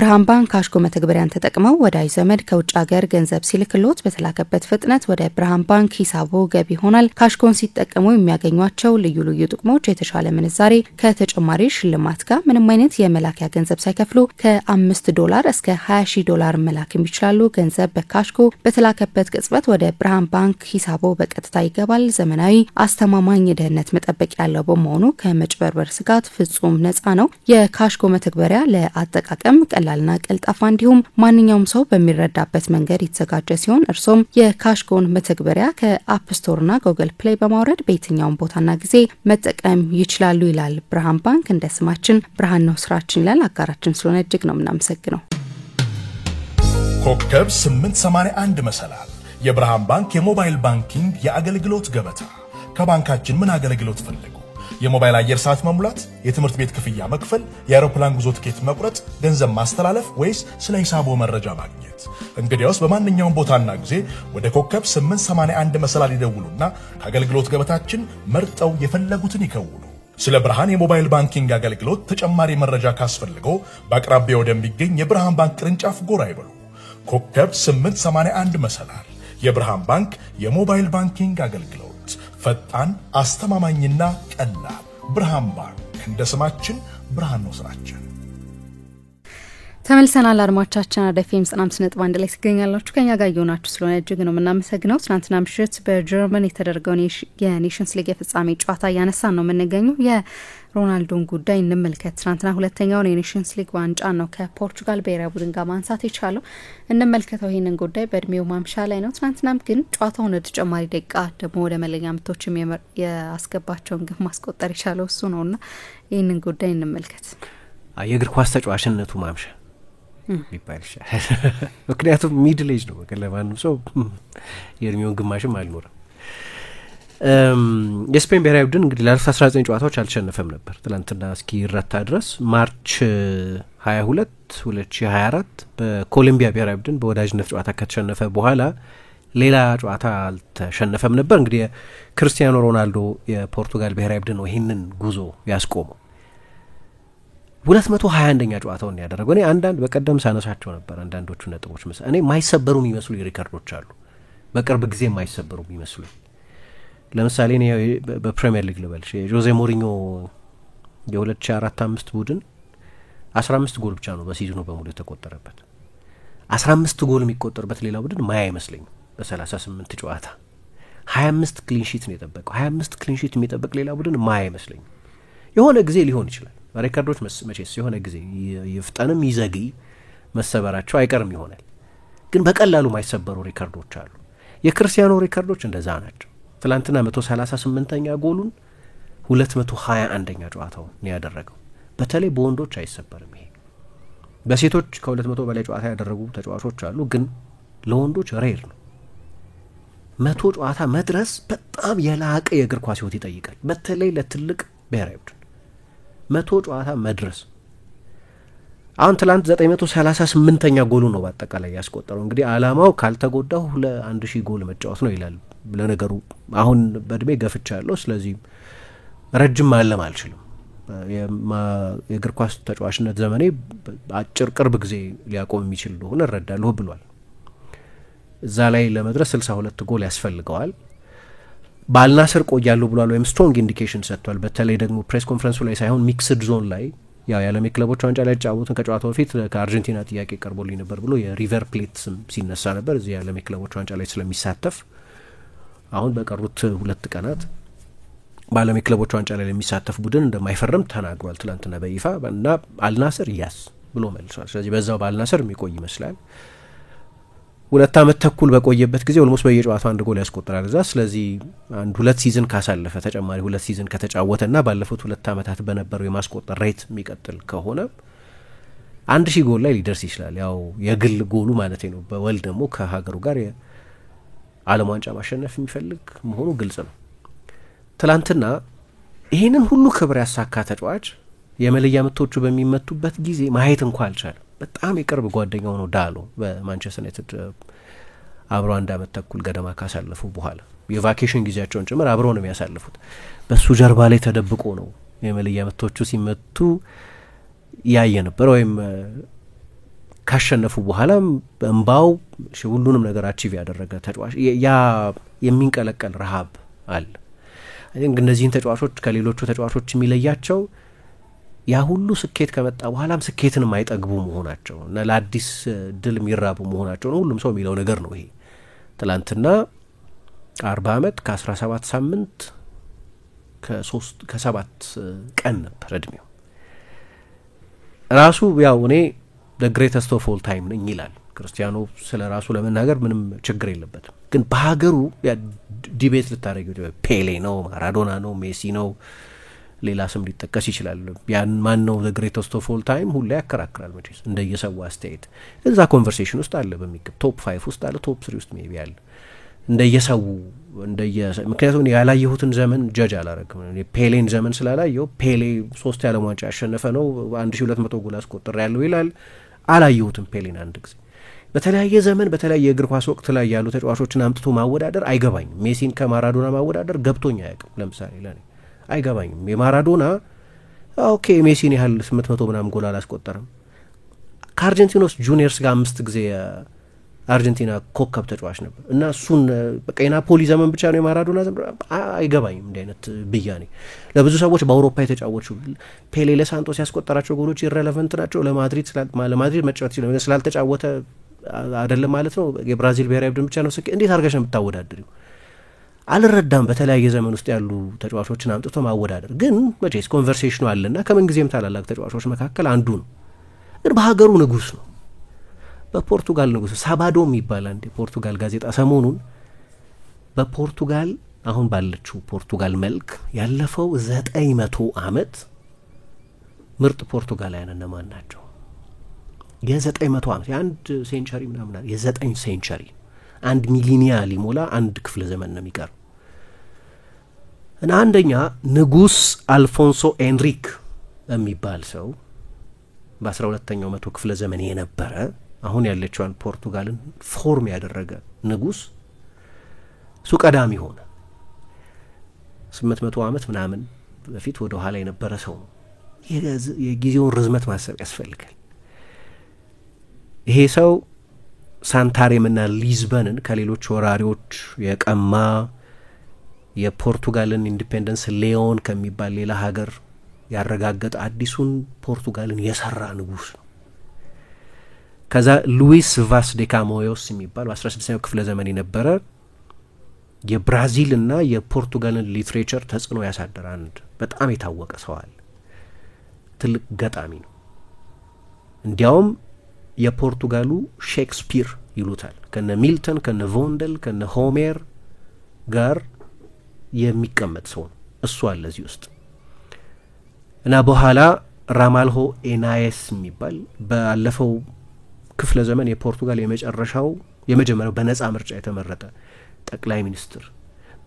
ብርሃን ባንክ ካሽኮ መተግበሪያን ተጠቅመው ወዳጅ ዘመድ ከውጭ ሀገር ገንዘብ ሲልክሎት በተላከበት ፍጥነት ወደ ብርሃን ባንክ ሂሳቦ ገቢ ይሆናል። ካሽኮን ሲጠቀሙ የሚያገኟቸው ልዩ ልዩ ጥቅሞች የተሻለ ምንዛሬ ከተጨማሪ ሽልማት ጋር ምንም አይነት የመላኪያ ገንዘብ ሳይከፍሉ ከ$5 እስከ $20,000 መላክ ይችላሉ። ገንዘብ በካሽኮ በተላከበት ቅጽበት ወደ ብርሃን ባንክ ሂሳቦ በቀጥታ ይገባል። ዘመናዊ አስተማማኝ ደህንነት መጠበቅ ያለው በመሆኑ ከመጭበርበር ስጋት ፍጹም ነፃ ነው። የካሽኮ መተግበሪያ ለአጠቃቀም ቀላልና ቀልጣፋ እንዲሁም ማንኛውም ሰው በሚረዳበት መንገድ የተዘጋጀ ሲሆን እርሶም የካሽኮን መተግበሪያ ከአፕ ስቶርና ጉግል ፕሌይ በማውረድ በየትኛውም ቦታና ጊዜ መጠቀም ይችላሉ ይላል ብርሃን ባንክ። እንደ ስማችን ብርሃን ነው ስራችን ይላል። አጋራችን ስለሆነ እጅግ ነው የምናመሰግነው። ኮከብ 881 መሰላል የብርሃን ባንክ የሞባይል ባንኪንግ የአገልግሎት ገበታ። ከባንካችን ምን አገልግሎት ፈልጉ? የሞባይል አየር ሰዓት መሙላት፣ የትምህርት ቤት ክፍያ መክፈል፣ የአውሮፕላን ጉዞ ትኬት መቁረጥ፣ ገንዘብ ማስተላለፍ ወይስ ስለ ሂሳቦ መረጃ ማግኘት? እንግዲያውስ በማንኛውም ቦታና ጊዜ ወደ ኮከብ 881 መሰላል ይደውሉና ከአገልግሎት ገበታችን መርጠው የፈለጉትን ይከውኑ። ስለ ብርሃን የሞባይል ባንኪንግ አገልግሎት ተጨማሪ መረጃ ካስፈልገው በአቅራቢያው ወደሚገኝ የብርሃን ባንክ ቅርንጫፍ ጎራ ይበሉ። ኮከብ 881 መሰላል የብርሃን ባንክ የሞባይል ባንኪንግ አገልግሎት ፈጣን አስተማማኝና ቀላል። ብርሃን ባንክ እንደ ስማችን ብርሃን ነው ስራችን። ተመልሰናል አድማጮቻችን። አደፊም 5.1 ላይ ትገኛላችሁ። ከኛ ጋር እየሆናችሁ ስለሆነ እጅግ ነው የምናመሰግነው። ትናንትና ምሽት በጀርመን የተደረገውን የኔሽንስ ሊግ የፍጻሜ ጨዋታ ያነሳን ነው የምንገኘው። የሮናልዶን ጉዳይ እንመልከት። ትናንትና ሁለተኛውን የኔሽንስ ሊግ ዋንጫ ነው ከፖርቹጋል ብሔራዊ ቡድን ጋር ማንሳት የቻለው። እንመልከተው ይህንን ጉዳይ በእድሜው ማምሻ ላይ ነው። ትናንትናም ግን ጨዋታውን ወደ ተጨማሪ ደቂቃ ደግሞ ወደ መለኛ ምቶችም ያስገባቸውን ግብ ማስቆጠር የቻለው እሱ ነውና ይህንን ጉዳይ እንመልከት። የእግር ኳስ ተጫዋችነቱ ማምሻ ቢባል ይሻላል። ምክንያቱም ሚድል ኤጅ ነው። ለማንም ሰው የእድሜውን ግማሽም አልኖረም። የስፔን ብሔራዊ ቡድን እንግዲህ ላለፉት 19 ጨዋታዎች አልተሸነፈም ነበር። ትላንትና እስኪረታ ድረስ ማርች 22 2024 በኮሎምቢያ ብሔራዊ ቡድን በወዳጅነት ጨዋታ ከተሸነፈ በኋላ ሌላ ጨዋታ አልተሸነፈም ነበር። እንግዲህ ክርስቲያኖ ሮናልዶ የፖርቱጋል ብሔራዊ ቡድን ነው ይህንን ጉዞ ያስቆመው። 221ኛ ጨዋታውን ያደረገው። እኔ አንዳንድ በቀደም ሳነሳቸው ነበር አንዳንዶቹ ነጥቦች እኔ ማይሰበሩ የሚመስሉ ሪከርዶች አሉ፣ በቅርብ ጊዜ ማይሰበሩ የሚመስሉ። ለምሳሌ እኔ በፕሪሚየር ሊግ ልበልሽ የጆዜ ሞሪኞ የ2004-5 ቡድን 15 ጎል ብቻ ነው በሲዝኑ በሙሉ የተቆጠረበት። 15 ጎል የሚቆጠርበት ሌላ ቡድን ማያ አይመስለኝም። በ38 ጨዋታ 25 ክሊን ሺት ነው የጠበቀው። 25 ክሊን ሺት የሚጠብቅ ሌላ ቡድን ማያ አይመስለኝም። የሆነ ጊዜ ሊሆን ይችላል ሪከርዶች መቼስ የሆነ ጊዜ ይፍጠንም ይዘግይ መሰበራቸው አይቀርም ይሆናል። ግን በቀላሉ ማይሰበሩ ሪከርዶች አሉ። የክርስቲያኖ ሪከርዶች እንደዛ ናቸው። ትላንትና 138ኛ ጎሉን 221ኛ ጨዋታው ነው ያደረገው። በተለይ በወንዶች አይሰበርም ይሄ። በሴቶች ከ200 በላይ ጨዋታ ያደረጉ ተጫዋቾች አሉ፣ ግን ለወንዶች ሬር ነው። 100 ጨዋታ መድረስ በጣም የላቀ የእግር ኳስ ህይወት ይጠይቃል። በተለይ ለትልቅ ብሔራዊ ቡድን 100 ጨዋታ መድረስ። አሁን ትላንት 938ኛ ጎሉ ነው በአጠቃላይ ያስቆጠረው። እንግዲህ አላማው ካልተጎዳው ለ1000 ጎል መጫወት ነው ይላል። ለነገሩ አሁን በእድሜ ገፍቻለሁ፣ ስለዚህ ረጅም ማለም አልችልም። የእግር ኳስ ተጫዋችነት ዘመኔ አጭር ቅርብ ጊዜ ሊያቆም የሚችል እንደሆነ እረዳለሁ ብሏል። እዛ ላይ ለመድረስ 62 ጎል ያስፈልገዋል። ባልናስር ቆያለሁ ብሏል፣ ወይም ስትሮንግ ኢንዲኬሽን ሰጥቷል። በተለይ ደግሞ ፕሬስ ኮንፈረንሱ ላይ ሳይሆን ሚክስድ ዞን ላይ ያው የዓለም ክለቦች ዋንጫ ላይ ጫወቱን ከጨዋታው በፊት ከአርጀንቲና ጥያቄ ቀርቦልኝ ነበር ብሎ የሪቨር ፕሌት ስም ሲነሳ ነበር እዚህ የዓለም ክለቦች ዋንጫ ላይ ስለሚሳተፍ አሁን በቀሩት 2 ቀናት በዓለም ክለቦች ዋንጫ ላይ የሚሳተፍ ቡድን እንደማይፈርም ተናግሯል ትላንትና በይፋ እና አልናስር ያስ ብሎ መልሷል። ስለዚህ በዛው በአልናስር የሚቆይ ይመስላል። 2 ዓመት ተኩል በቆየበት ጊዜ ኦልሞስት በየጨዋታው 1 ጎል ያስቆጥራል እዛ። ስለዚህ 2 ሲዝን ካሳለፈ ተጨማሪ 2 ሲዝን ከተጫወተና ባለፉት 2 ዓመታት በነበረው የማስቆጠር ሬት የሚቀጥል ከሆነ 1000 ጎል ላይ ሊደርስ ይችላል። ያው የግል ጎሉ ማለት ነው። በወል ደግሞ ከሀገሩ ጋር የዓለም ዋንጫ ማሸነፍ የሚፈልግ መሆኑ ግልጽ ነው። ትላንትና ይህንን ሁሉ ክብር ያሳካ ተጫዋች የመለያ ምቶቹ በሚመቱበት ጊዜ ማየት እንኳን አልቻለም። በጣም የቅርብ ጓደኛው ነው ዳሎ በማንቸስተር ዩናይትድ አብሮ 1 ዓመት ተኩል ገደማ ካሳለፉ በኋላ የቫኬሽን ጊዜያቸውን ጭምር አብረው ነው የሚያሳልፉት። በሱ ጀርባ ላይ ተደብቆ ነው የመለያ ምቶቹ ሲመቱ ያየ ነበር። ወይም ካሸነፉ በኋላም እንባው ሁሉንም ነገር አቺቭ ያደረገ ተጫዋች ያ የሚንቀለቀል ረሃብ አለ። እነዚህን ተጫዋቾች ከሌሎቹ ተጫዋቾች የሚለያቸው ያ ሁሉ ስኬት ከመጣ በኋላም ስኬትን የማይጠግቡ መሆናቸው እና ለአዲስ ድል የሚራቡ መሆናቸው ነው። ሁሉም ሰው የሚለው ነገር ነው ይሄ። ትላንትና 40 ዓመት ከ17 ሳምንት ከ7 ቀን ነበር እድሜው። ራሱ ያው እኔ the greatest of all time ነኝ ይላል ክርስቲያኖ። ስለ ራሱ ለመናገር ምንም ችግር የለበትም። ግን በሀገሩ ዲቤት ልታደርጊው ፔሌ ነው፣ ማራዶና ነው፣ ሜሲ ነው፣ ሌላ ስም ሊጠቀስ ይችላል። ያን ማን ነው the greatest of all time ሁሉ ያከራክራል መቼስ እንደየሰው አስተያየት። እዛ ኮንቨርሴሽን ውስጥ አለ፣ በሚገባ ቶፕ 5 ውስጥ አለ፣ ቶፕ 3 ውስጥ ሜቢ አለ። እንደየሰው ምክንያቱም ያላየሁትን ዘመን ጀጅ አላረግም። ፔሌን ዘመን ስላላየው ፔሌ 3 የዓለም ዋንጫ ያሸነፈ ነው 1200 ጎል አስቆጥር ያለው ይላል። አላየሁትም ፔሌን አንድ ጊዜ። በተለያየ ዘመን በተለያየ የእግር ኳስ ወቅት ላይ ያሉ ተጫዋቾችን አምጥቶ ማወዳደር አይገባኝም። ሜሲን ከማራዶና ማወዳደር ገብቶኝ አያውቅም። ለምሳሌ ለኔ አይገባኝም። የማራዶና ኦኬ ሜሲን ያህል 800 ምናምን ጎል አላስቆጠረም። ከአርጀንቲኖስ ጁኒየርስ ጋር 5 ጊዜ አርጀንቲና ኮከብ ተጫዋች ነበር እና እሱን በቃ የናፖሊ ዘመን ብቻ ነው የማራዶና ዘመን አይገባኝም። እንዲህ አይነት ብያኔ ለብዙ ሰዎች በአውሮፓ የተጫወቱ ፔሌ ለሳንቶስ ያስቆጠራቸው ጎሎች ኢሬሌቨንት ናቸው። ለማድሪድ መጫወት ስላልተጫወተ አይደለም ማለት ነው። የብራዚል ብሔራዊ ቡድን ብቻ ነው እንዴት አድርገሽ ነው የምታወዳድሪው? አልረዳም። በተለያየ ዘመን ውስጥ ያሉ ተጫዋቾችን አምጥቶ ማወዳደር ግን መቼስ ኮንቨርሴሽኑ አለና ከምንጊዜም ታላላቅ ተጫዋቾች መካከል አንዱ ነው። ግን በሀገሩ ንጉስ ነው። በፖርቱጋል ንጉስ ሳባዶ የሚባል አንድ የፖርቱጋል ጋዜጣ ሰሞኑን በፖርቱጋል አሁን ባለችው ፖርቱጋል መልክ ያለፈው 900 ዓመት ምርጥ ፖርቱጋላውያን እነማን ናቸው? የ900 ዓመት የአንድ ሴንቸሪ ምናምን የ9 ሴንቸሪ 1 ሚሊኒያ ሊሞላ 1 ክፍለ ዘመን ነው የሚቀር እና አንደኛ ንጉስ አልፎንሶ ኤንሪክ የሚባል ሰው በ12ኛው መቶ ክፍለ ዘመን የነበረ አሁን ያለችዋን ፖርቱጋልን ፎርም ያደረገ ንጉስ እሱ ቀዳሚ ሆነ። 800 ዓመት ምናምን በፊት ወደ ኋላ የነበረ ሰው ነው። የጊዜውን ርዝመት ማሰብ ያስፈልጋል። ይሄ ሰው ሳንታሬምና ሊዝበንን ከሌሎች ወራሪዎች የቀማ የፖርቱጋልን ኢንዲፔንደንስ ሊዮን ከሚባል ሌላ ሀገር ያረጋገጠ አዲሱን ፖርቱጋልን የሰራ ንጉስ ነው። ከዛ ሉዊስ ቫስ ዴ ካሞዮስ የሚባል በ16ኛው ክፍለ ዘመን የነበረ የብራዚልና የፖርቱጋልን ሊትሬቸር ተጽዕኖ ያሳደረ አንድ በጣም የታወቀ ሰው አለ። ትልቅ ገጣሚ ነው። እንዲያውም የፖርቱጋሉ ሼክስፒር ይሉታል። ከነ ሚልተን ከነ ቮንደል ከነ ሆሜር ጋር የሚቀመጥ ሰው ነው። እሱ አለ እዚህ ውስጥ እና በኋላ ራማልሆ ኤናየስ የሚባል ባለፈው ክፍለ ዘመን የፖርቱጋል የመጀመሪያው በነጻ ምርጫ የተመረጠ ጠቅላይ ሚኒስትር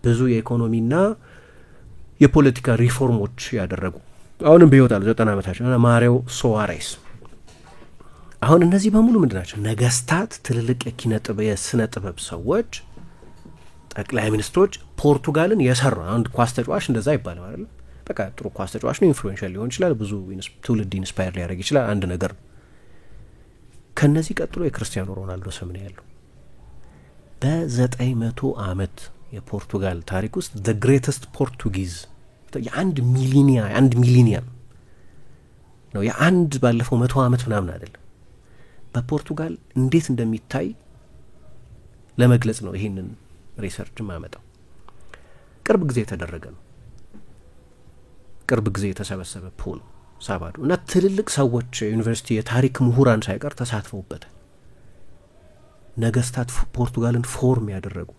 ብዙ የኢኮኖሚና የፖለቲካ ሪፎርሞች ያደረጉ አሁንም በህይወት አሉ 90 ዓመታቸው እና ማሪዮ ሶዋሬስ። አሁን እነዚህ በሙሉ ምንድናቸው? ነገስታት፣ ትልልቅ የስነ ጥበብ ሰዎች፣ ጠቅላይ ሚኒስትሮች ፖርቱጋልን የሰራ አንድ ኳስ ተጫዋች እንደዛ ይባላል አይደል? በቃ ጥሩ ኳስ ተጫዋች ነው፣ ኢንፍሉዌንሻል ሊሆን ይችላል፣ ብዙ ትውልድ ኢንስፓየር ሊያደርግ ይችላል፣ አንድ ነገር። ከነዚህ ቀጥሎ የክርስቲያኖ ሮናልዶ ስም ነው ያለው። በ900 ዓመት የፖርቱጋል ታሪክ ውስጥ the greatest ፖርቱጊዝ የአንድ ሚሊኒየም ነው። የአንድ ባለፈው 100 ዓመት ምናምን አይደለም። በፖርቱጋል እንዴት እንደሚታይ ለመግለጽ ነው ይሄንን ሪሰርች ማመጣው። ቅርብ ጊዜ የተደረገ ነው። ቅርብ ጊዜ የተሰበሰበ ፖል ሳባዶ እና ትልልቅ ሰዎች ዩኒቨርሲቲ የታሪክ ምሁራን ሳይቀር ተሳትፈውበታል። ነገስታት ፖርቱጋልን ፎርም ያደረጉ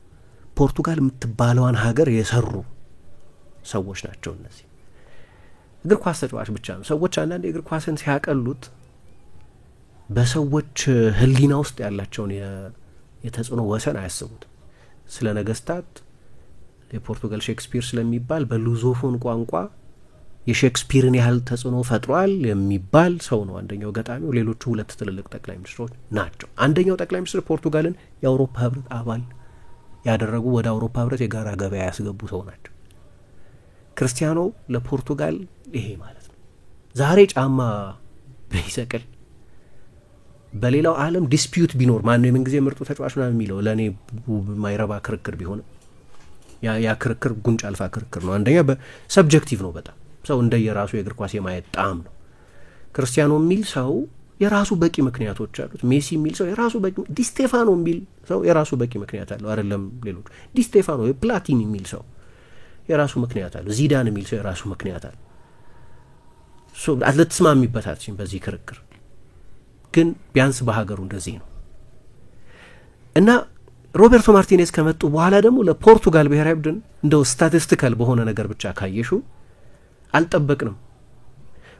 ፖርቱጋል የምትባለዋን ሀገር የሰሩ ሰዎች ናቸው እነዚህ። እግር ኳስ ተጫዋች ብቻ ነው። ሰዎች አንዳንድ የእግር ኳስን ሲያቀሉት በሰዎች ህሊና ውስጥ ያላቸውን የተጽዕኖ ወሰን አያስቡት። ስለ ነገስታት የፖርቱጋል ሼክስፒር ስለሚባል በሉዞፎን ቋንቋ የሼክስፒርን ያህል ተጽዕኖ ፈጥሯል የሚባል ሰው ነው አንደኛው ገጣሚው። ሌሎቹ ሁለት ትልልቅ ጠቅላይ ሚኒስትሮች ናቸው። አንደኛው ጠቅላይ ሚኒስትር ፖርቱጋልን የአውሮፓ ህብረት አባል ያደረጉ ወደ አውሮፓ ህብረት የጋራ ገበያ ያስገቡ ሰው ናቸው። ክርስቲያኖ ለፖርቱጋል ይሄ ማለት ነው። ዛሬ ጫማ ቢሰቅል በሌላው ዓለም ዲስፒዩት ቢኖር ማን ነው የምን ጊዜ ምርጡ ተጫዋች ነው የሚለው ለኔ ማይረባ ክርክር ቢሆን ያ ክርክር ጉንጭ አልፋ ክርክር ነው። አንደኛ በሰብጀክቲቭ ነው በጣም ሰው እንደየራሱ የእግር ኳስ የማየት ጣም ነው። ክርስቲያኖ የሚል ሰው የራሱ በቂ ምክንያቶች አሉት። ሜሲ የሚል ሰው የራሱ በቂ፣ ዲስቴፋኖ የሚል ሰው የራሱ በቂ ምክንያት አለው አይደለም ሌሎች። ዲስቴፋኖ ፕላቲኒ የሚል ሰው የራሱ ምክንያት አለው። ዚዳን የሚል ሰው የራሱ ምክንያት አለው። ሶ አትለትስማሚበት አትችይም በዚህ ክርክር። ግን ቢያንስ በሀገሩ እንደዚህ ነው እና ሮቤርቶ ማርቲኔዝ ከመጡ በኋላ ደግሞ ለፖርቱጋል ብሔራዊ ቡድን እንደው ስታቲስቲካል በሆነ ነገር ብቻ ካየሹ አልጠበቅንም።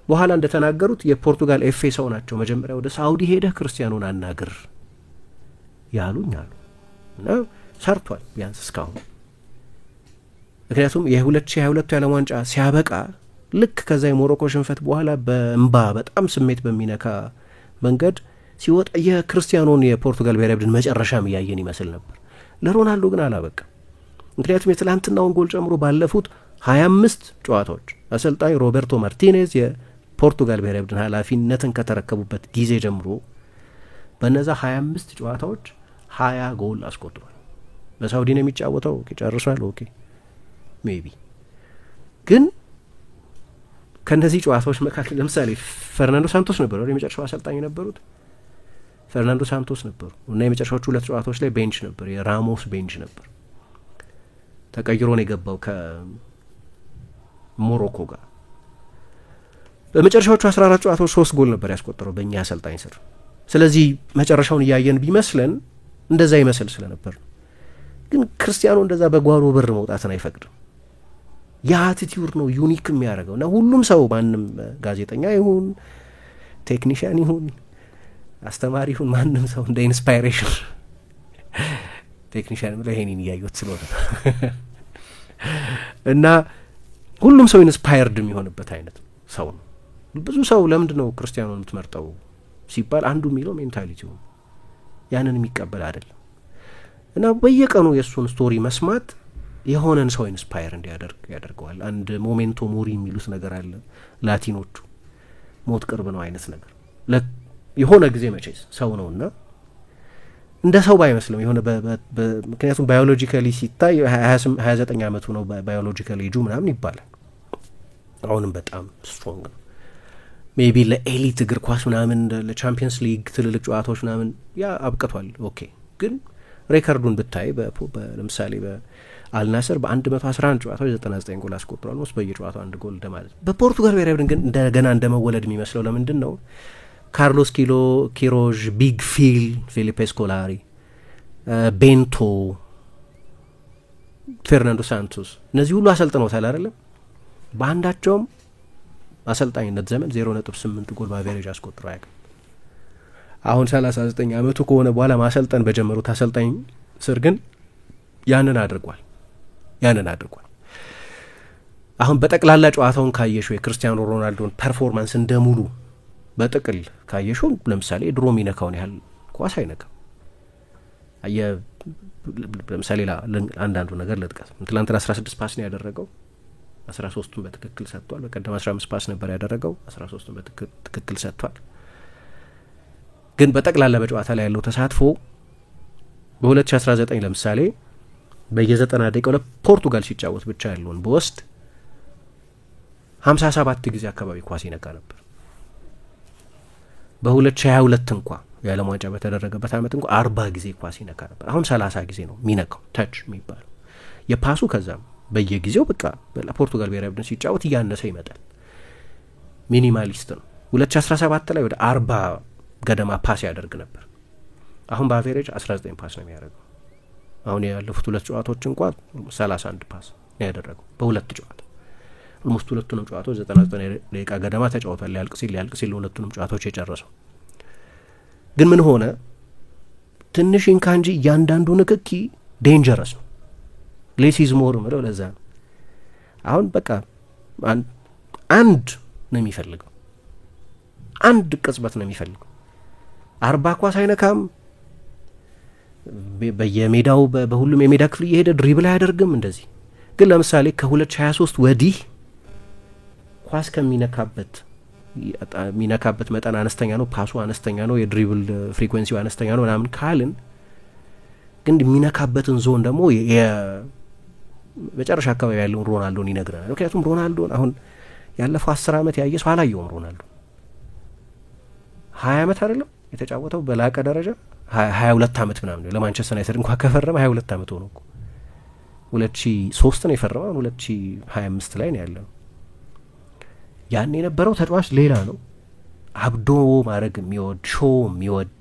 በኋላ እንደተናገሩት የፖርቱጋል ኤፍኤ ሰው ናቸው። መጀመሪያ ወደ ሳውዲ ሄደህ ክርስቲያኖን አናግር ያሉኝ አሉ እና ሰርቷል ቢያንስ እስካሁን። ምክንያቱም የ2022 የዓለም ዋንጫ ሲያበቃ ልክ ከዛ የሞሮኮ ሽንፈት በኋላ በእንባ በጣም ስሜት በሚነካ መንገድ ሲወጣ የክርስቲያኖን የፖርቱጋል ብሔራዊ ቡድን መጨረሻም እያየን ይመስል ነበር። ለሮናልዶ ግን አላበቃም። ምክንያቱም የትላንትናውን ጎል ጨምሮ ባለፉት 25 ጨዋታዎች አሰልጣኝ ሮቤርቶ ማርቲኔዝ የፖርቱጋል ብሔራዊ ቡድን ኃላፊነትን ከተረከቡበት ጊዜ ጀምሮ በነዛ 25 ጨዋታዎች 20 ጎል አስቆጥሯል። በሳውዲ ነው የሚጫወተው። ኦኬ ጨርሷል። ኦኬ ሜቢ ግን ከነዚህ ጨዋታዎች መካከል ለምሳሌ ፈርናንዶ ሳንቶስ ነበሩ የመጨረሻው አሰልጣኝ የነበሩት። ፈርናንዶ ሳንቶስ ነበሩ እና የመጨረሻዎቹ 2 ጨዋታዎች ላይ ቤንች ነበር። የራሞስ ቤንች ነበር። ተቀይሮ ነው የገባው ከሞሮኮ ጋር። በመጨረሻዎቹ 14 ጨዋታዎች 3 ጎል ነበር ያስቆጠረው በእኛ አሰልጣኝ ስር። ስለዚህ መጨረሻውን እያየን ቢመስለን እንደዛ ይመስል ስለነበር ነው። ግን ክርስቲያኖ እንደዛ በጓሮ በር መውጣትን አይፈቅድም። የአቲቲዩድ ነው ዩኒክ የሚያደርገው እና ሁሉም ሰው ማንም ጋዜጠኛ ይሁን ቴክኒሽያን ይሁን አስተማሪ ይሁን ማንም ሰው እንደ ኢንስፓይሬሽን ቴክኒሽያን ላይ ይሄንን ያዩት ስለሆነ እና ሁሉም ሰው ኢንስፓየርድ የሚሆንበት አይነት ሰው ነው። ብዙ ሰው ለምንድን ነው ክርስቲያኖን የምትመርጠው ሲባል አንዱ የሚለው ሜንታሊቲው ያንን የሚቀበል አይደለም እና በየቀኑ የእሱን ስቶሪ መስማት የሆነን ሰው ኢንስፓየር እንዲያደርግ ያደርገዋል። አንድ ሞሜንቶ ሞሪ የሚሉት ነገር አለ ላቲኖቹ፣ ሞት ቅርብ ነው አይነት ነገር። የሆነ ጊዜ መቼስ ሰው ነውና እንደ ሰው ባይመስልም የሆነ ምክንያቱም ባዮሎጂካሊ ሲታይ 29 ዓመቱ ነው ባዮሎጂካሊ ኤጁ ምናምን ይባላል። አሁንም በጣም ስትሮንግ ነው። ሜቢ ለኤሊት እግር ኳስ ምናምን ለቻምፒየንስ ሊግ ትልልቅ ጨዋታዎች ምናምን ያ አብቅቷል። ኦኬ ግን ሬከርዱን ብታይ ለምሳሌ በአልናስር በ111 ጨዋታዎች 99 ጎል አስቆጥሯል። ነው በየጨዋታው አንድ ጎል እንደማለት። በፖርቱጋል ብሔራዊ ቡድን ግን እንደገና እንደመወለድ የሚመስለው ለምንድን ነው? ካርሎስ ኪሮዥ፣ ቢግ ፊል፣ ፊሊፔ ስኮላሪ፣ ቤንቶ፣ ፌርናንዶ ሳንቶስ እነዚህ ሁሉ አሰልጥነውታል አይደለም? በአንዳቸውም አሰልጣኝነት ዘመን 0.8 ጎል በአቬሬጅ አስቆጥሮ አያውቅም። አሁን 39 ዓመቱ ከሆነ በኋላ ማሰልጠን በጀመሩት አሰልጣኝ ስር ግን ያንን አድርጓል። አሁን በጠቅላላ ጨዋታውን ካየሹ የክርስቲያኖ ሮናልዶን ፐርፎርማንስ እንደሙሉ በጥቅል ካየሹ ለምሳሌ ድሮ ሚነካውን ያህል ኳስ አይነካም። ለምሳሌ አንዳንዱ ነገር ልጥቀስ። ትላንትና 16 ፓስ ነው ያደረገው፣ 13ቱን በትክክል ሰጥቷል። በቀደም 15 ፓስ ነበር ያደረገው፣ 13ቱን በትክክል ሰጥቷል። ግን በጠቅላላ በጨዋታ ላይ ያለው ተሳትፎ በ2019 ለምሳሌ በየ90 ደቂቃው ለፖርቱጋል ሲጫወት ብቻ ያለውን በወስድ 57 ጊዜ አካባቢ ኳስ ይነካ ነበር። በ2022 እንኳ የዓለም ዋንጫ በተደረገበት ዓመት እንኳ 40 ጊዜ ኳስ ይነካ ነበር። አሁን 30 ጊዜ ነው የሚነካው። ታች የሚባለው የፓሱ ከዛም በየጊዜው በቃ ለፖርቱጋል ብሔራዊ ቡድን ሲጫወት እያነሰ ይመጣል። ሚኒማሊስት ነው። 2017 ላይ ወደ 40 ገደማ ፓስ ያደርግ ነበር። አሁን በአቬሬጅ 19 ፓስ ነው የሚያደርገው። አሁን ያለፉት 2 ጨዋታዎች እንኳን 31 ፓስ ነው ያደረገው በሁለት ጨዋታ። ኦልሞስት ሁለቱንም ጨዋታዎች 99 ደቂቃ ገደማ ተጫውቷል። ሊያልቅ ሲል ሁለቱንም ጨዋታዎች የጨረሰው ግን ምን ሆነ? ትንሽ እንካ እንጂ እያንዳንዱ ንክኪ ዴንጀረስ ነው። ሌስ ኢዝ ሞር ነው። ለዛ ነው አሁን በቃ አንድ ነው የሚፈልገው፣ አንድ ቅጽበት ነው የሚፈልገው። 40 ኳስ አይነካም። በየሜዳው በሁሉም የሜዳ ክፍል እየሄደ ድሪብል አያደርግም እንደዚህ። ግን ለምሳሌ ከ2023 ወዲህ ኳስ ከሚነካበት የሚነካበት መጠን አነስተኛ ነው፣ ፓሱ አነስተኛ ነው፣ የድሪብል ፍሪኩዌንሲው አነስተኛ ነው ምናምን ካልን ግን የሚነካበትን ዞን ደግሞ የመጨረሻ አካባቢ ያለውን ሮናልዶን ይነግረናል። ምክንያቱም ሮናልዶን አሁን ያለፈው 10 ዓመት ያየ ሰው አላየውም። ሮናልዶ 20 ዓመት አይደለም የተጫወተው በላቀ ደረጃ 22 ዓመት ምናምን ነው። ለማንቸስተር ዩናይትድ እንኳን ከፈረመ 22 ዓመት ሆኖ እኮ 2003 ነው የፈረመው፣ 2025 ላይ ነው ያለው። ያን የነበረው ተጫዋች ሌላ ነው። አብዶ ማድረግ የሚወድ ሾው የሚወድ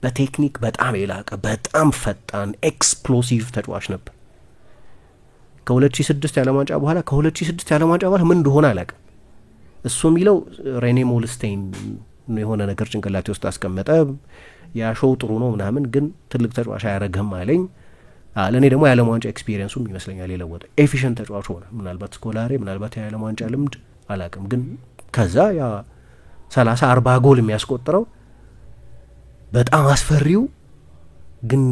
በቴክኒክ በጣም የላቀ በጣም ፈጣን ኤክስፕሎሲቭ ተጫዋች ነበር። ከ2006 የዓለም ዋንጫ በኋላ ከ2006 የዓለም ዋንጫ በኋላ ምን እንደሆነ አላውቅም። እሱ የሚለው ሬኔ ሞልስቴይን የሆነ ነገር ጭንቅላቴ ውስጥ አስቀመጠ። ያ ሾው ጥሩ ነው ምናምን ግን ትልቅ ተጫዋች አያረግም አለኝ። ለእኔ ደግሞ የዓለም ዋንጫ ኤክስፒሪየንሱም ይመስለኛል የለወጠ። ኤፊሽንት ተጫዋች ሆነ። ምናልባት ስኮላሬ ምናልባት የዓለም ዋንጫ ልምድ አላውቅም። ግን ከዛ ያ 30-40 ጎል የሚያስቆጥረው በጣም አስፈሪው ግን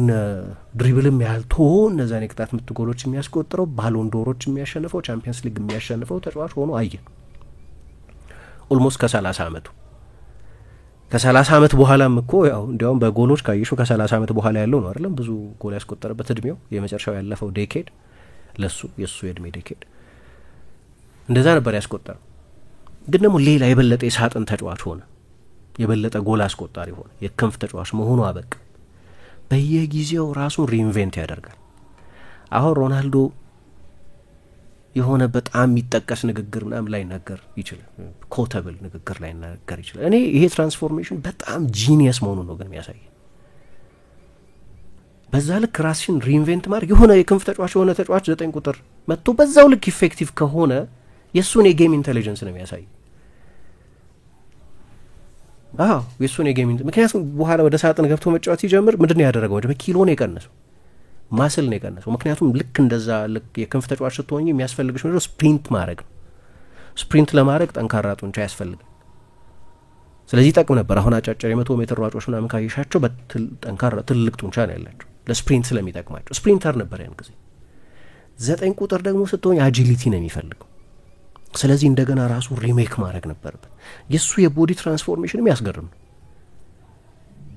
ድሪብልም ያልቶ እነዛን የቅጣት ምት ጎሎች የሚያስቆጥረው ባሎንዶሮች የሚያሸንፈው ቻምፒየንስ ሊግ የሚያሸንፈው ተጫዋች ሆኖ አየን። ኦልሞስት ከ30 ዓመቱ ከ30 ዓመት በኋላም እኮ ያው እንዲያውም በጎሎች ካየሹ ከ30 ዓመት በኋላ ያለው ነው አይደለም ብዙ ጎል ያስቆጠረበት እድሜው የመጨረሻው ያለፈው ዴኬድ ለሱ የሱ የእድሜ ዴኬድ እንደዛ ነበር ያስቆጠረው። ግን ደግሞ ሌላ የበለጠ የሳጥን ተጫዋች ሆነ፣ የበለጠ ጎል አስቆጣሪ ሆነ፣ የክንፍ ተጫዋች መሆኑ አበቃ። በየጊዜው ራሱን ሪኢንቨንት ያደርጋል። አሁን ሮናልዶ የሆነ በጣም የሚጠቀስ ንግግር ምናምን ላይ ነገር ይችላል፣ ኮተብል ንግግር ላይ ነገር ይችላል። እኔ ይሄ ትራንስፎርሜሽን በጣም ጂኒየስ መሆኑን ነው ግን የሚያሳይ። በዛ ልክ ራስሽን ሪኢንቨንት ማድረግ የሆነ የክንፍ ተጫዋች የሆነ ተጫዋች 9 ቁጥር መጥቶ በዛው ልክ ኢፌክቲቭ ከሆነ የሱን የጌም ኢንቴሊጀንስ ነው የሚያሳይ። የሱን የጌም ምክንያቱም በኋላ ወደ ሳጥን ገብቶ መጫወት ሲጀምር ምንድነው ያደረገው? ወደ ኪሎ ነው የቀነሰው፣ ማስል ነው የቀነሰው። ምክንያቱም ልክ እንደዛ ልክ የክንፍ ተጫዋች ስትሆኚ የሚያስፈልግሽ ነው ስፕሪንት ማድረግ ነው። ስፕሪንት ለማድረግ ጠንካራ ጡንቻ ያስፈልጋል። ስለዚህ ጠቅም ነበር። አሁን አጫጭር የ100 ሜትር ሯጮች ምናምን ካየሻቸው ጠንካራ ትልቅ ጡንቻ ነው ያላቸው ለስፕሪንት ስለሚጠቅማቸው። ስፕሪንተር ነበር ያን ጊዜ። 9 ቁጥር ደግሞ ስትሆኝ አጂሊቲ ነው የሚፈልገው። ስለዚህ እንደገና ራሱ ሪሜክ ማድረግ ነበረበት። የሱ የቦዲ ትራንስፎርሜሽንም ያስገርም ነው።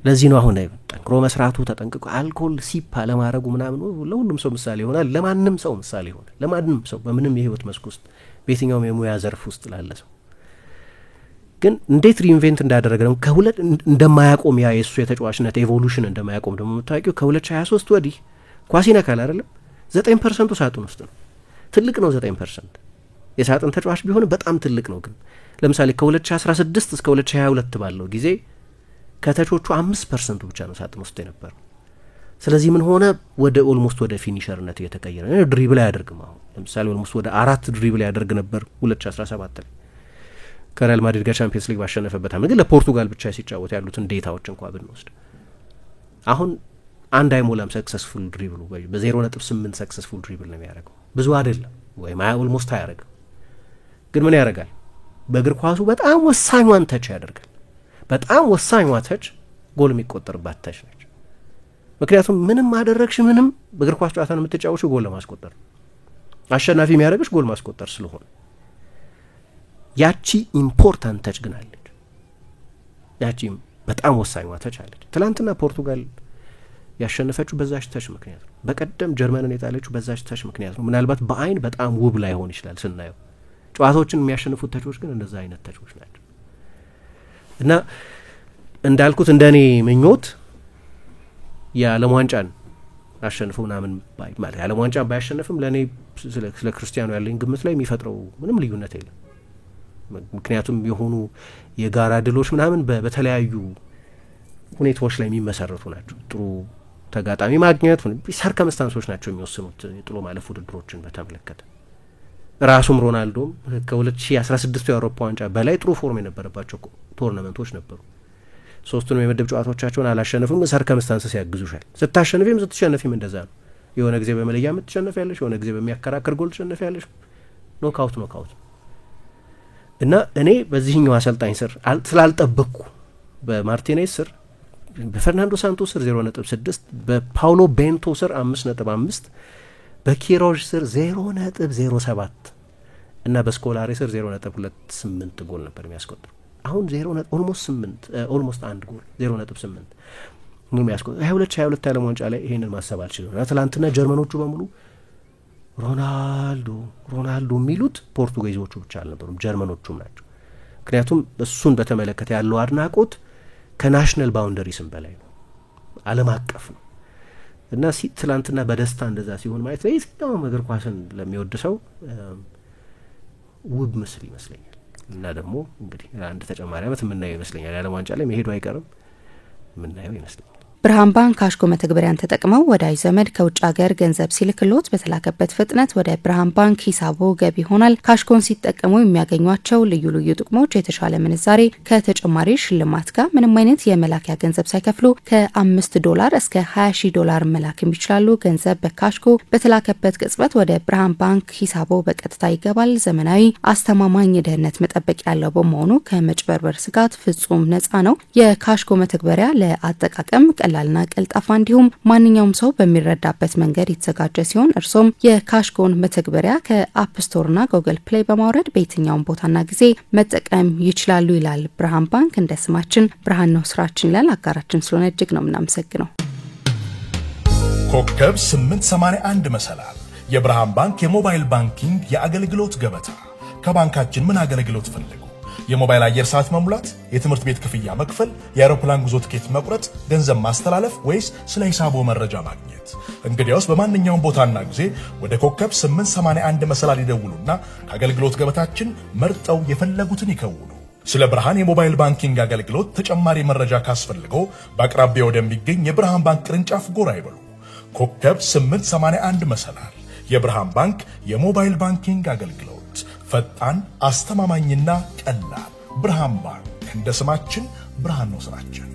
ለዚህ ነው አሁን ጠንክሮ መስራቱ፣ ተጠንቅቆ አልኮል ሲፕ አለማድረጉ ምናምን ለሁሉም ሰው ምሳሌ ይሆናል። ለማንም ሰው ምሳሌ ይሆናል። ለማንም ሰው በምንም የህይወት መስክ ውስጥ በየትኛውም የሙያ ዘርፍ ውስጥ ላለ ሰው ግን እንዴት ሪኢንቨንት እንዳደረገ ነው ከሁለት እንደማያቆም ያ የሱ የተጫዋችነት ኤቮሉሽን እንደማያቆም ደግሞ የምታውቂው ከ2023 ወዲህ ኳስ ይነካል አይደለም 9% ሳጥን ውስጥ ነው። ትልቅ ነው 9%። የሳጥን ተጫዋች ቢሆን በጣም ትልቅ ነው። ግን ለምሳሌ ከ2016 እስከ 2022 ባለው ጊዜ ከተቾቹ 5% ብቻ ነው ሳጥን ውስጥ የነበረው። ስለዚህ ምን ሆነ? ወደ ኦልሞስት ወደ ፊኒሸርነት እየተቀየረ ነው። ድሪብል አያደርግም። አሁን ለምሳሌ ኦልሞስት ወደ 4 ድሪብል ያደርግ ነበር 2017 ላይ ከሪያል ማድሪድ ጋር ቻምፒየንስ ሊግ ባሸነፈበት አመት። ግን ለፖርቱጋል ብቻ ሲጫወት ያሉትን ዴታዎች እንኳን ብንወስድ አሁን አንድ አይሞላም ሰክሰስፉል ድሪብሉ በ0.8 ሰክሰስፉል ድሪብል ነው የሚያደርገው። ብዙ አይደለም ወይ ኦልሞስት አያደርግም። ግን ምን ያደርጋል? በእግር ኳሱ በጣም ወሳኟን ተች ያደርጋል። በጣም ወሳኟ ተች ጎል የሚቆጠርባት ተች ነች። ምክንያቱም ምንም አደረግሽ ምንም በእግር ኳስ ጨዋታ ነው የምትጫወቹ ጎል ለማስቆጠር፣ አሸናፊ የሚያደርግሽ ጎል ማስቆጠር ስለሆነ ያቺ ኢምፖርታንት ተች ግን አለች። ያቺ በጣም ወሳኟ ተች አለች። ትላንትና ፖርቱጋል ያሸነፈችው በዛች ተች ምክንያት ነው። በቀደም ጀርመንን የጣለችው በዛች ተች ምክንያት ነው። ምናልባት በአይን በጣም ውብ ላይሆን ይችላል ስናየው፣ ጨዋታዎችን የሚያሸንፉት ተቾች ግን እንደዛ አይነት ተቾች ናቸው። እና እንዳልኩት እንደኔ ምኞት የዓለም ዋንጫን አሸንፎ ምናምን ማለት የዓለም ዋንጫ ባያሸንፍም ለእኔ ስለ ክርስቲያኖ ያለኝ ግምት ላይ የሚፈጥረው ምንም ልዩነት የለም። ምክንያቱም የሆኑ የጋራ ድሎች ምናምን በተለያዩ ሁኔታዎች ላይ የሚመሰረቱ ናቸው። ጥሩ ተጋጣሚ ማግኘት ሰርከምስታንሶች ናቸው የሚወስኑት የጥሎ ማለፍ ውድድሮችን በተመለከተ። ራሱም ሮናልዶም ከ2016 የአውሮፓ ዋንጫ በላይ ጥሩ ፎርም የነበረባቸው ቶርናመንቶች ነበሩ። 3ቱንም የምድብ ጨዋታዎቻቸውን አላሸነፉም። ሰርከምስታንስስ ያግዙሻል። ስታሸንፊም ስትሸነፊም እንደዛ ነው። የሆነ ጊዜ በመለያ የምትሸነፍ ያለሽ፣ የሆነ ጊዜ በሚያከራክር ጎል ትሸነፍ ያለሽ። ኖካውት እና እኔ በዚህኛው አሰልጣኝ ስር ስላልጠበቅኩ በማርቲኔዝ ስር፣ በፈርናንዶ ሳንቶስ ስር 0.6፣ በፓውሎ ቤንቶ ስር 5.5፣ በኪሮዥ ስር 0.07 እና በስኮላሪ ስር 0.28 ጎል ነበር የሚያስቆጥሩ። አሁን 0.8 1 ጎል 0.8 ነው የሚያስቆጥረው። 22 ዓለም ዋንጫ ላይ ይሄንን ማሰብ አልችልም። አትላንትና ጀርመኖቹ በሙሉ ሮናልዶ የሚሉት ፖርቱጋይዞቹ ብቻ አልነበሩም፣ ጀርመኖቹም ናቸው። ምክንያቱም እሱን በተመለከተ ያለው አድናቆት ከናሽናል ባውንደሪስም በላይ ነው፣ ዓለም አቀፍ ነው። እና ትላንትና በደስታ እንደዛ ሲሆን ማየት ለየትኛውም እግር ኳስን ለሚወድ ሰው ውብ ምስል ይመስለኛል። እና ደግሞ እንግዲህ አንድ ተጨማሪ ዓመት የምናየው ይመስለኛል። የዓለም ዋንጫ ላይ መሄዱ አይቀርም፣ የምናየው ይመስለኛል። ብርሃን ባንክ ካሽኮ መተግበሪያን ተጠቅመው ወዳጅ ዘመድ ከውጭ ሀገር ገንዘብ ሲልክሎት በተላከበት ፍጥነት ወደ ብርሃን ባንክ ሂሳቦ ገቢ ይሆናል። ካሽኮን ሲጠቀሙ የሚያገኟቸው ልዩ ልዩ ጥቅሞች የተሻለ ምንዛሬ ከተጨማሪ ሽልማት ጋር ምንም አይነት የመላኪያ ገንዘብ ሳይከፍሉ $5 እስከ $20,000 መላክም ይችላሉ። ገንዘብ በካሽኮ በተላከበት ቅጽበት ወደ ብርሃን ባንክ ሂሳቦ በቀጥታ ይገባል። ዘመናዊ፣ አስተማማኝ ደህንነት መጠበቅ ያለው በመሆኑ ከመጭበርበር ስጋት ፍጹም ነፃ ነው። የካሽኮ መተግበሪያ ለአጠቃቀም ቀላልና ቀልጣፋ እንዲሁም ማንኛውም ሰው በሚረዳበት መንገድ የተዘጋጀ ሲሆን እርሶም የካሽኮን መተግበሪያ ከአፕ ስቶርና ጉግል ፕሌይ በማውረድ በየትኛውም ቦታና ጊዜ መጠቀም ይችላሉ ይላል ብርሃን ባንክ። እንደ ስማችን ብርሃን ነው ስራችን ይላል። አጋራችን ስለሆነ እጅግ ነው የምናመሰግነው። ኮከብ 881 መሰላል የብርሃን ባንክ የሞባይል ባንኪንግ የአገልግሎት ገበታ። ከባንካችን ምን አገልግሎት ፈልጉ? የሞባይል አየር ሰዓት መሙላት፣ የትምህርት ቤት ክፍያ መክፈል፣ የአውሮፕላን ጉዞ ትኬት መቁረጥ፣ ገንዘብ ማስተላለፍ ወይስ ስለ ሂሳቦ መረጃ ማግኘት? እንግዲያውስ በማንኛውም ቦታና ጊዜ ወደ ኮከብ 881 መሰላል ይደውሉና ከአገልግሎት ገበታችን መርጠው የፈለጉትን ይከውኑ። ስለ ብርሃን የሞባይል ባንኪንግ አገልግሎት ተጨማሪ መረጃ ካስፈልገው በአቅራቢያው ወደሚገኝ የብርሃን ባንክ ቅርንጫፍ ጎራ ይበሉ። ኮከብ 881 መሰላል የብርሃን ባንክ የሞባይል ባንኪንግ አገልግሎት ፈጣን፣ አስተማማኝና ቀላል። ብርሃን ባንክ እንደ ስማችን ብርሃን ነው ስራችን።